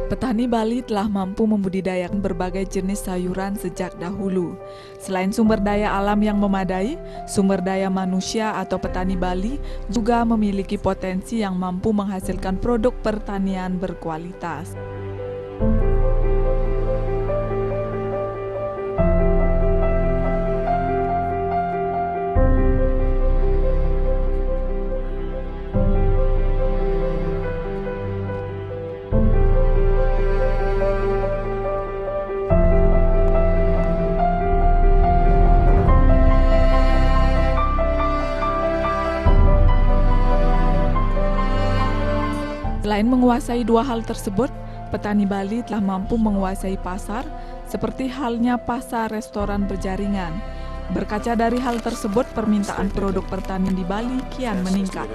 Petani Bali telah mampu membudidayakan berbagai jenis sayuran sejak dahulu. Selain sumber daya alam yang memadai, sumber daya manusia atau petani Bali juga memiliki potensi yang mampu menghasilkan produk pertanian berkualitas. Selain menguasai dua hal tersebut, petani Bali telah mampu menguasai pasar, seperti halnya pasar restoran berjaringan. Berkaca dari hal tersebut, permintaan produk pertanian di Bali kian meningkat.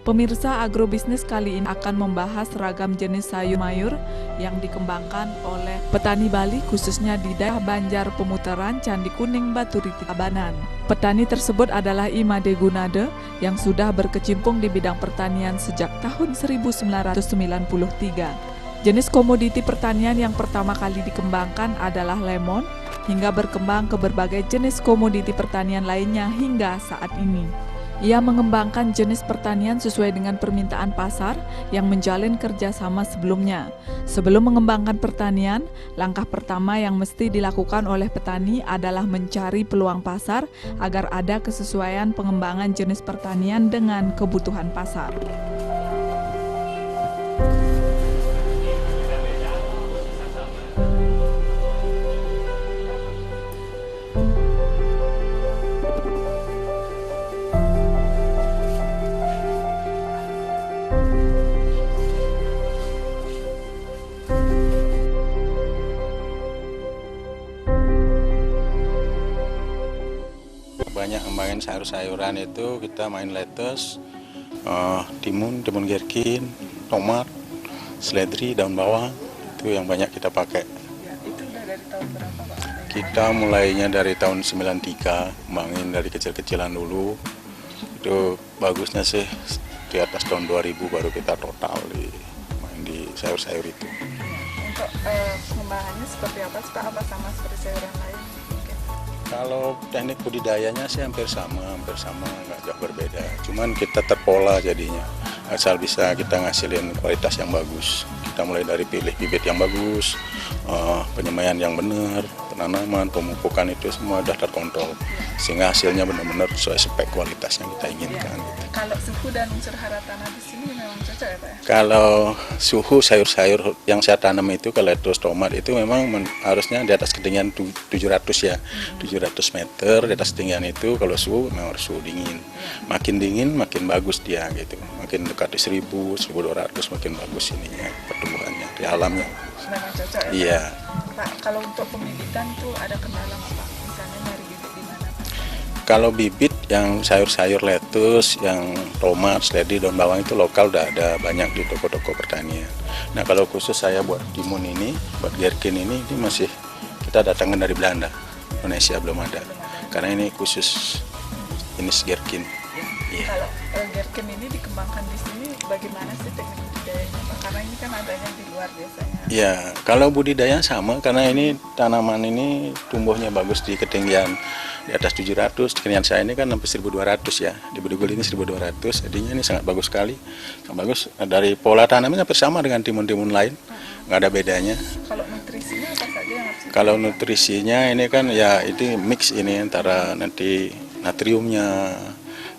Pemirsa, agrobisnis kali ini akan membahas ragam jenis sayur mayur yang dikembangkan oleh petani Bali, khususnya di daerah Banjar Pemutaran, Candi Kuning, Baturiti, Tabanan. Petani tersebut adalah Imade Gunade yang sudah berkecimpung di bidang pertanian sejak tahun 1993. Jenis komoditi pertanian yang pertama kali dikembangkan adalah lemon, hingga berkembang ke berbagai jenis komoditi pertanian lainnya hingga saat ini. Ia mengembangkan jenis pertanian sesuai dengan permintaan pasar yang menjalin kerjasama sebelumnya. Sebelum mengembangkan pertanian, langkah pertama yang mesti dilakukan oleh petani adalah mencari peluang pasar agar ada kesesuaian pengembangan jenis pertanian dengan kebutuhan pasar. Banyak ngembangin sayur-sayuran itu kita main lettuce, timun gherkin, tomat, seledri, daun bawang, itu yang banyak kita pakai. Ya, itu udah dari tahun berapa, Pak? Kita mulainya dari tahun 93, kembangin dari kecil-kecilan dulu. Itu bagusnya sih di atas tahun 2000 baru kita total main di sayur-sayur itu. Untuk pengembangannya seperti apa, Pak? Apa sama seperti sayuran lain? Kalau teknik budidayanya sih hampir sama, nggak jauh berbeda. Cuman kita terpola jadinya, asal bisa kita ngasilin kualitas yang bagus. Kita mulai dari pilih bibit yang bagus, penyemaian yang benar, penanaman, pemupukan itu semua sudah terkontrol. Sehingga hasilnya benar-benar sesuai spek kualitas yang kita inginkan. Ya. Gitu. Kalau suhu dan unsur hara tanah di sini memang cocok ya, Pak? Kalau suhu sayur-sayur yang saya tanam itu, kalau lettuce, tomat itu memang harusnya di atas ketinggian 700 ya, 700 meter di atas ketinggian itu. Kalau suhu memang harus suhu dingin, makin dingin makin bagus dia gitu, makin dekat di 1000, 1200 makin bagus ininya pertumbuhannya di alamnya. Memang cocok ya, Pak? Iya. Pak, kalau untuk pembibitan tuh ada kendala nggak, Pak? Misalnya nyari bibit di mana, Pak? Kalau bibit yang sayur-sayur lettuce, yang tomat, seledri, daun bawang itu lokal udah ada banyak di toko-toko pertanian. Nah kalau khusus saya buat timun ini, buat gherkin ini masih kita datangkan dari Belanda, Indonesia belum ada. Karena ini khusus jenis gherkin. Ya. Kalau gherkin ini dikembangkan di sini, bagaimana sih teknik budidayanya, Pak? Karena ini kan adanya di luar biasanya. Ya, kalau budidaya sama, karena ini tanaman ini tumbuhnya bagus di ketinggian di atas 700, ketinggian saya ini kan sampai 1200 ya, di Bedugul ini 1200, jadinya ini sangat bagus sekali, sangat bagus. Dari pola tanamnya hampir sama dengan timun-timun lain, nggak ada bedanya. Kalau nutrisinya apa saja yang harus? Kalau nutrisinya ini kan ya itu mix ini antara nanti natriumnya,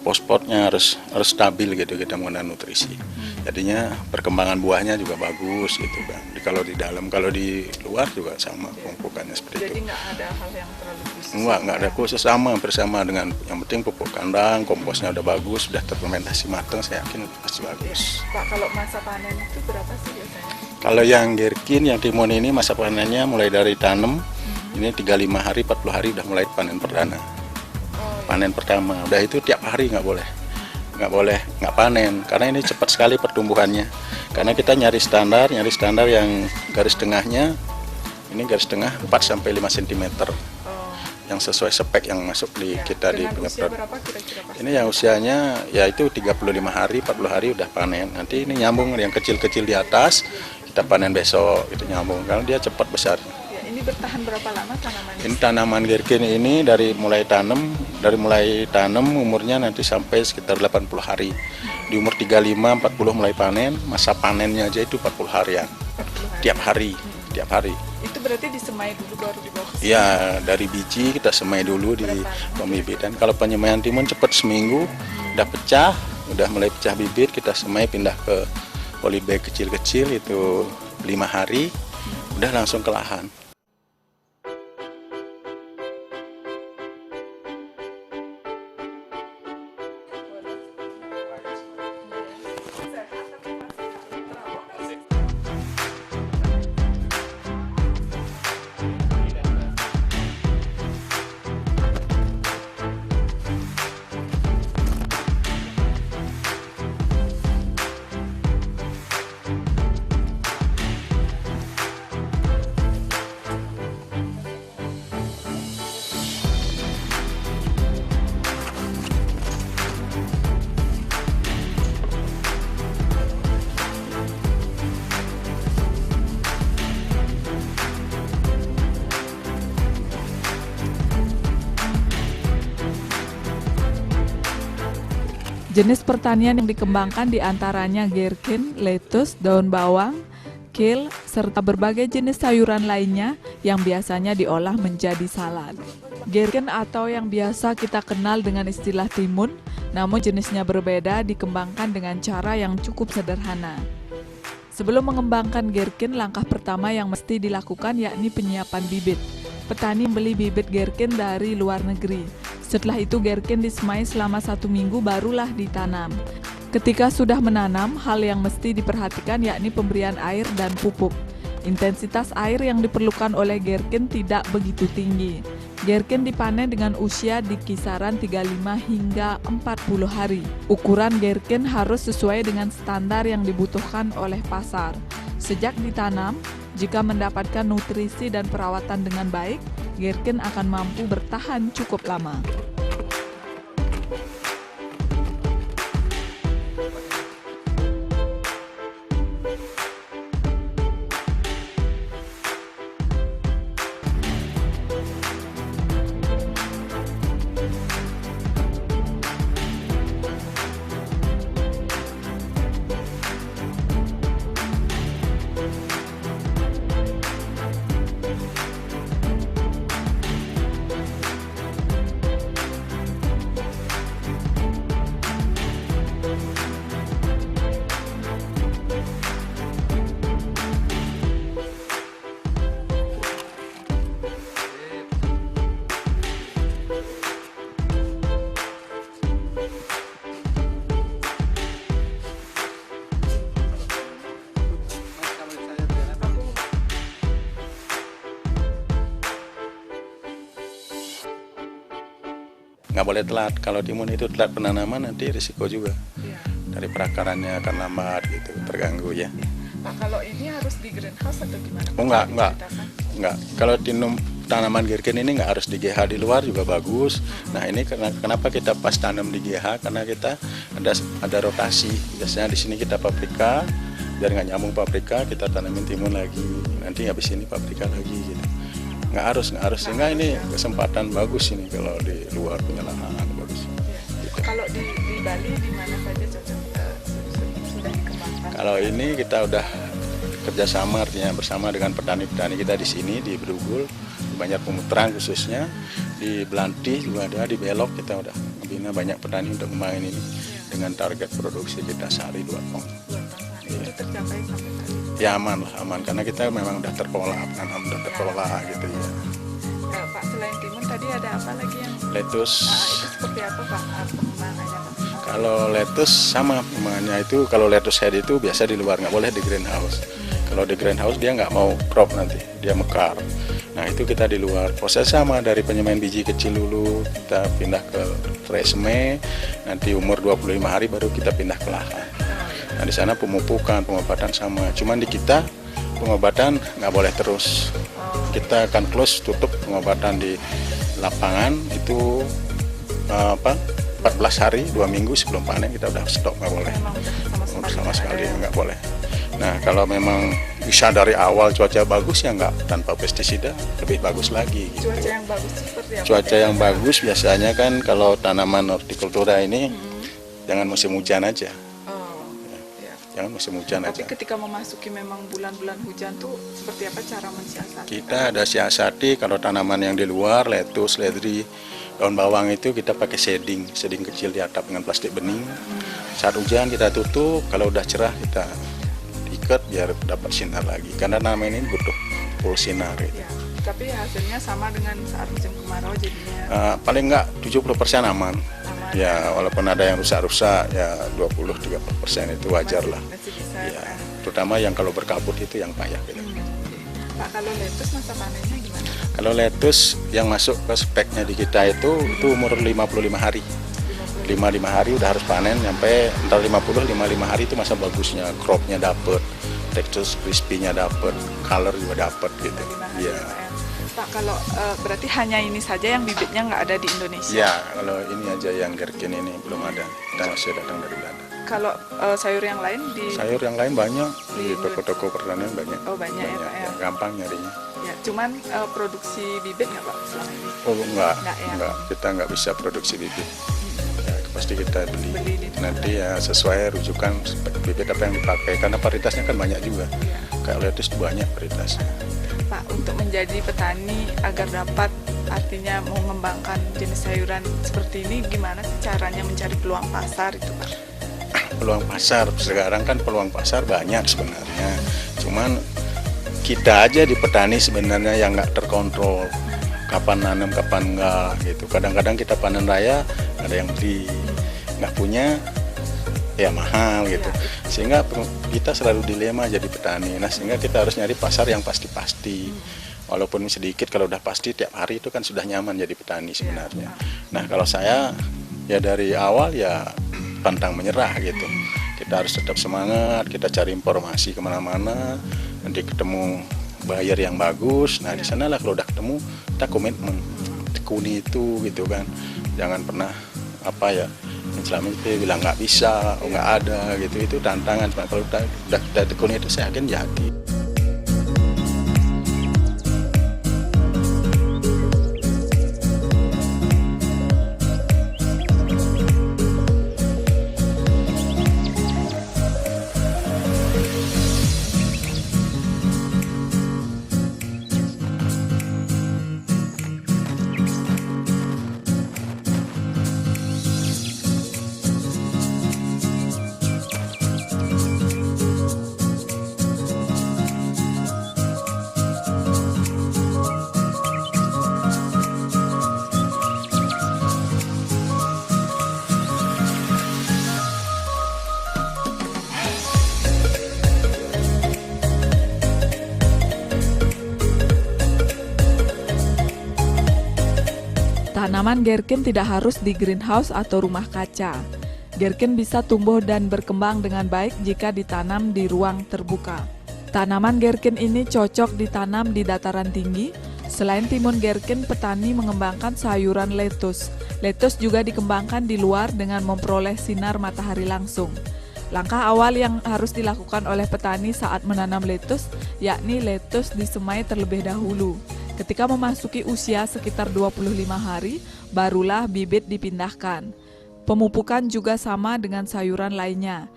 fosfornya harus stabil gitu kita menggunakan nutrisi. Jadinya perkembangan buahnya juga bagus gitu kan. Kalau di dalam, kalau di luar juga sama pemupukannya seperti itu. Jadi nggak ada hal yang terlalu khusus? Nggak ada khusus, sama bersama dengan yang penting pupuk kandang, komposnya udah bagus, sudah terfermentasi matang, saya yakin pasti bagus. Pak, kalau masa panen itu berapa sih biasanya? Kalau yang gherkin, yang timun ini masa panennya mulai dari tanam, ini 35 hari, 40 hari udah mulai panen perdana. Panen pertama, udah itu tiap hari nggak boleh nggak panen, karena ini cepat sekali pertumbuhannya. Karena kita nyari standar yang garis tengahnya, ini garis tengah 4-5 cm. Yang sesuai spek yang masuk di kita di punya produk. Ini yang usianya yaitu 35 hari, 40 hari udah panen. Nanti ini nyambung yang kecil-kecil di atas, kita panen besok, itu nyambung karena dia cepat besar. Ya, ini bertahan berapa lama tanamannya? Ini tanaman gherkin ini dari mulai tanam umurnya nanti sampai sekitar 80 hari. Di umur 35-40 mulai panen, masa panennya aja itu 40 harian. 40 hari. Tiap hari. Itu berarti disemai dulu baru dibawa ke sini? Iya, dari biji kita semai dulu di pembibitan. Kalau penyemaian timun cepat seminggu, udah pecah, udah mulai pecah bibit, kita semai pindah ke polybag kecil-kecil itu 5 hari, udah langsung ke lahan. Jenis pertanian yang dikembangkan diantaranya gherkin, lettuce, daun bawang, kale, serta berbagai jenis sayuran lainnya yang biasanya diolah menjadi salad. Gherkin atau yang biasa kita kenal dengan istilah timun, namun jenisnya berbeda, dikembangkan dengan cara yang cukup sederhana. Sebelum mengembangkan gherkin, langkah pertama yang mesti dilakukan yakni penyiapan bibit. Petani membeli bibit gherkin dari luar negeri. Setelah itu gherkin disemai selama 1 minggu barulah ditanam. Ketika sudah menanam, hal yang mesti diperhatikan yakni pemberian air dan pupuk. Intensitas air yang diperlukan oleh gherkin tidak begitu tinggi. Gherkin dipanen dengan usia di kisaran 35 hingga 40 hari. Ukuran gherkin harus sesuai dengan standar yang dibutuhkan oleh pasar. Sejak ditanam, jika mendapatkan nutrisi dan perawatan dengan baik, gherkin akan mampu bertahan cukup lama. Nggak boleh telat, kalau timun itu telat penanaman nanti risiko juga. Dari perakarannya akan lambat gitu, terganggu ya. Pak, kalau ini harus di greenhouse atau gimana? Oh enggak. Kalau tanaman gherkin ini nggak harus di GH, di luar juga bagus. Nah ini kenapa kita pas tanam di GH, karena kita ada rotasi. Biasanya di sini kita paprika, biar nggak nyambung paprika, kita tanamin timun lagi. Nanti habis ini paprika lagi gitu. Nggak harus, sehingga ini kesempatan bagus ini kalau di luar punya lahan bagus. Gitu. Kalau di Bali di mana saja cocok sudah dikembangkan? Kalau ini kita udah kerjasama, artinya bersama dengan petani-petani kita di sini di Brugul, di Banjar Pemutaran khususnya, di Belantih juga ada, di Belok kita udah membina banyak petani untuk kembangin ini dengan target produksi kita sehari 2 ton. Itu tercapai sampai tadi? Ya aman karena kita memang udah terpola gitu ya. Pak, selain timun tadi ada apa lagi yang? Lettuce. Itu seperti apa Pak pengembangannya? Kalau lettuce sama pengembangannya itu, kalau lettuce head itu biasa di luar, nggak boleh di greenhouse. Kalau Kalau di greenhouse dia nggak mau crop nanti, dia mekar. Nah itu kita di luar. Proses sama dari penyemaian biji kecil dulu, kita pindah ke resme, nanti umur 25 hari baru kita pindah ke lahan. Nah di sana pemupukan, pengobatan sama. Cuman di kita pengobatan nggak boleh terus. Kita akan close, tutup pengobatan di lapangan itu 14 hari, 2 minggu sebelum panen kita udah stop, nggak boleh. Sama sekali nggak boleh. Nah kalau memang bisa dari awal cuaca bagus ya nggak, tanpa pestisida lebih bagus lagi gitu. Cuaca yang bagus seperti apa? Cuaca yang bagus biasanya kan kalau tanaman hortikultura ini jangan musim hujan aja. Jangan musim hujan aja. Tapi ketika memasuki memang bulan-bulan hujan tuh seperti apa cara mensiasati? Kita ada siasati kalau tanaman yang di luar, lettuce, seledri, daun bawang itu kita pakai shading kecil di atap dengan plastik bening. Saat hujan kita tutup, kalau udah cerah kita ikat biar dapat sinar lagi. Karena tanaman ini butuh full sinar. Gitu. Ya, tapi hasilnya sama dengan saat musim kemarau jadinya? Paling enggak 70% aman. Ya walaupun ada yang rusak-rusak ya 20-30% itu wajar lah. Masih bisa, ya, terutama yang kalau berkabut itu yang payah. Gitu. Pak, kalau lettuce masa panennya gimana? Kalau lettuce yang masuk ke speknya di kita itu umur 55 hari. 55 hari udah harus panen, sampai antara 55 hari itu masa bagusnya, cropnya dapet, tekstur crispy-nya dapet, color juga dapet gitu. Iya. Pak, kalau berarti hanya ini saja yang bibitnya nggak ada di Indonesia? Ya, kalau ini aja yang Gherkin ini belum ada, kita masih datang dari Belanda. Kalau sayur yang lain di? Sayur yang lain banyak, di toko-toko pertanian banyak. Oh banyak ya Pak ya? Gampang nyarinya. Ya, cuman produksi bibit nggak Pak selama ini? Oh enggak, ya? Enggak, kita nggak bisa produksi bibit. Ya, pasti kita beli nanti ya sesuai rujukan bibit apa yang dipakai, karena varietasnya kan banyak juga. Ya. Kayak lettuce banyak varietasnya. Pak, untuk menjadi petani agar dapat artinya mengembangkan jenis sayuran seperti ini, gimana sih caranya mencari peluang pasar itu Pak? Peluang pasar, sekarang kan peluang pasar banyak sebenarnya. Cuman kita aja di petani sebenarnya yang nggak terkontrol. Kapan nanam, kapan enggak gitu. Kadang-kadang kita panen raya, ada yang beli. Nggak punya, ya mahal gitu. Sehingga kita selalu dilema jadi petani. Nah sehingga kita harus nyari pasar yang pasti-pasti. Walaupun sedikit, kalau udah pasti tiap hari itu kan sudah nyaman jadi petani sebenarnya. Nah kalau saya ya dari awal ya pantang menyerah gitu. Kita harus tetap semangat, kita cari informasi kemana-mana, nanti ketemu buyer yang bagus. Nah di sanalah kalau udah ketemu kita komitmen, tekuni itu gitu kan. Jangan pernah selama itu bilang nggak bisa, nggak ada gitu, itu tantangan. Kalau udah kita tekuni itu saya yakin jadi. Tanaman Gherkin tidak harus di greenhouse atau rumah kaca. Gherkin bisa tumbuh dan berkembang dengan baik jika ditanam di ruang terbuka. Tanaman Gherkin ini cocok ditanam di dataran tinggi. Selain timun Gherkin, petani mengembangkan sayuran lettuce. Lettuce juga dikembangkan di luar dengan memperoleh sinar matahari langsung. Langkah awal yang harus dilakukan oleh petani saat menanam lettuce, yakni lettuce disemai terlebih dahulu. Ketika memasuki usia sekitar 25 hari, barulah bibit dipindahkan. Pemupukan juga sama dengan sayuran lainnya.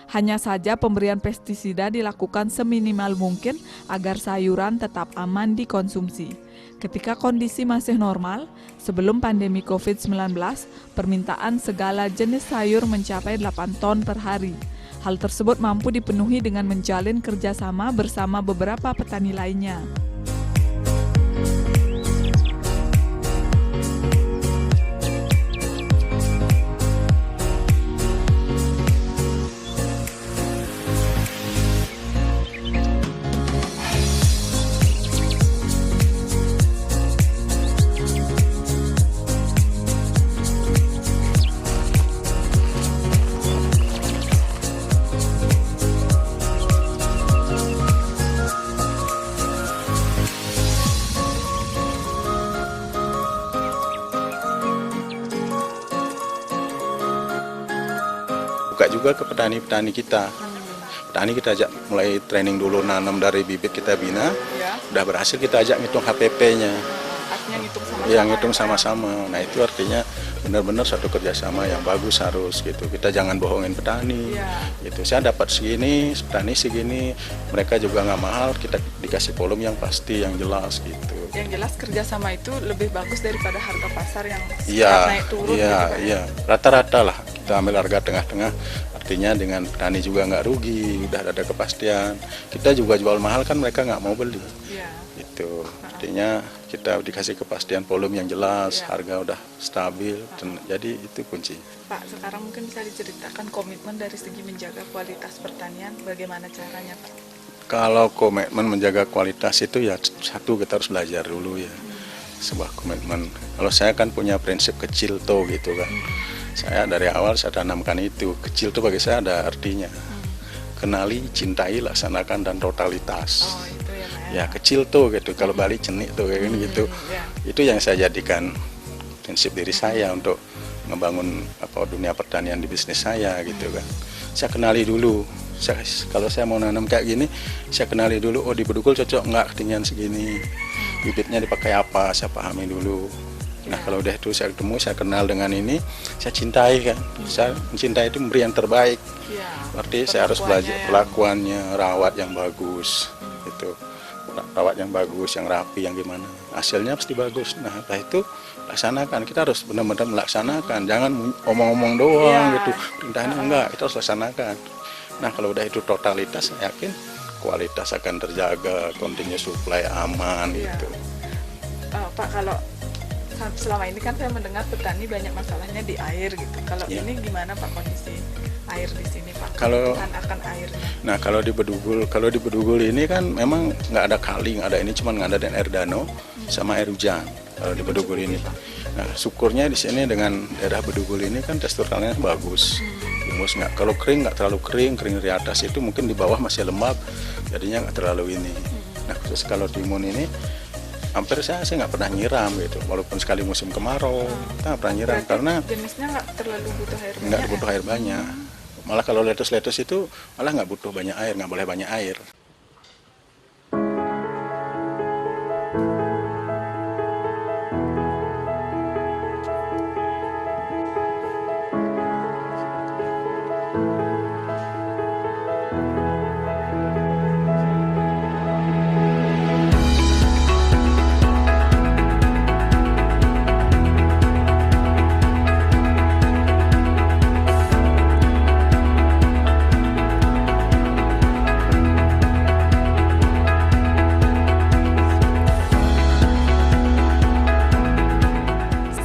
Hanya saja pemberian pestisida dilakukan seminimal mungkin agar sayuran tetap aman dikonsumsi. Ketika kondisi masih normal, sebelum pandemi COVID-19, permintaan segala jenis sayur mencapai 8 ton per hari. Hal tersebut mampu dipenuhi dengan menjalin kerjasama bersama beberapa petani lainnya. buka juga ke petani-petani kita. Petani kita ajak mulai training dulu, nanam dari bibit kita bina, Ya. udah berhasil kita ajak ngitung HPP-nya. Artinya ngitung sama-sama. Yang ngitung ya, Pak? sama-sama. Nah itu artinya benar-benar satu kerjasama yang bagus harus gitu. Kita jangan bohongin petani. Iya. Gitu. Saya dapat segini, petani segini, mereka juga nggak mahal. Kita dikasih volume yang pasti, yang jelas gitu. Yang jelas kerjasama itu lebih bagus daripada harga pasar yang Iya, naik turun. iya, gitu, Pak. iya. Rata-rata lah kita ambil harga tengah-tengah. Artinya dengan petani juga nggak rugi, udah ada kepastian. Kita juga jual mahal kan mereka nggak mau beli. Iya. Itu artinya kita dikasih kepastian volume yang jelas, Ya. harga udah stabil, jadi itu kunci. Pak, sekarang mungkin bisa diceritakan komitmen dari segi menjaga kualitas pertanian, bagaimana caranya, Pak? Kalau komitmen menjaga kualitas itu ya satu kita harus belajar dulu ya, sebuah komitmen. Kalau saya kan punya prinsip kecil tuh gitu kan, saya dari awal saya tanamkan itu, kecil tuh bagi saya ada artinya, kenali, cintai, laksanakan dan totalitas. Oh, itu ya, Pak. Ya kecil tuh gitu, kalau Bali cenik tuh kayak gini gitu. Ya. Itu yang saya jadikan prinsip diri saya untuk ngebangun dunia pertanian di bisnis saya gitu kan. Saya kenali dulu. Kalau saya mau nanam kayak gini, saya kenali dulu. Oh di Bedugul cocok nggak ketinggian segini. Bibitnya dipakai apa? Saya pahami dulu. Nah kalau udah itu saya ketemu, saya kenal dengan ini, saya cintai kan. Saya mencintai itu memberi yang terbaik. Ya. Berarti saya harus belajar perlakuannya, rawat yang bagus, gitu. Rawat yang bagus, yang rapi, yang gimana. Hasilnya pasti bagus. Nah, setelah itu laksanakan. Kita harus benar-benar melaksanakan. Jangan omong-omong doang Ya. gitu. Perintahnya enggak, kita harus laksanakan. Nah, kalau udah itu totalitas, saya yakin kualitas akan terjaga, continuous supply aman Ya. gitu. Pak, kalau selama ini kan saya mendengar petani banyak masalahnya di air gitu. Kalau Ya. ini gimana Pak kondisi air di sini, Pak? Kalau- Kebutuhan akan airnya. Nah kalau di Bedugul ini kan memang nggak ada kali, nggak ada ini, cuma ngadain air danau sama air hujan kalau di Bedugul ini. Nah syukurnya di sini dengan daerah Bedugul ini kan tekstur tanahnya bagus, humus nggak. Kalau kering nggak terlalu kering di atas itu mungkin di bawah masih lembab, jadinya nggak terlalu ini. Nah khusus kalau timun ini hampir saya nggak pernah nyiram gitu, walaupun sekali musim kemarau kita nggak pernah nyiram Berarti karena jenisnya nggak terlalu butuh air nggak banyak, butuh ya? air banyak. Malah kalau lettuce itu malah nggak butuh banyak air, nggak boleh banyak air.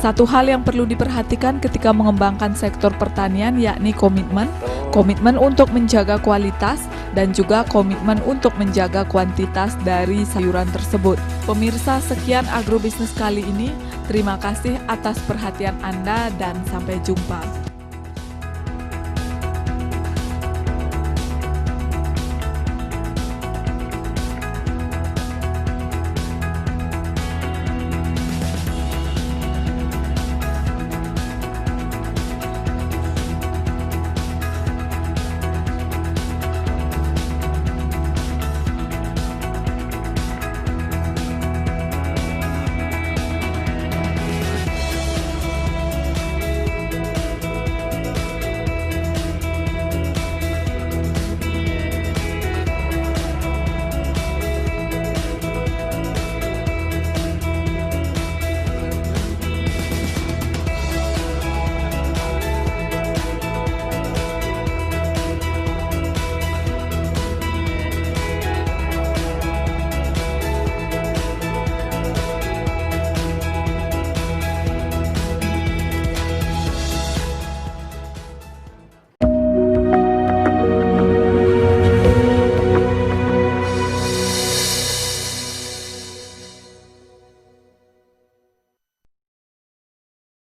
Satu hal yang perlu diperhatikan ketika mengembangkan sektor pertanian yakni komitmen untuk menjaga kualitas dan juga komitmen untuk menjaga kuantitas dari sayuran tersebut. Pemirsa, sekian agrobisnis kali ini. Terima kasih atas perhatian Anda dan sampai jumpa.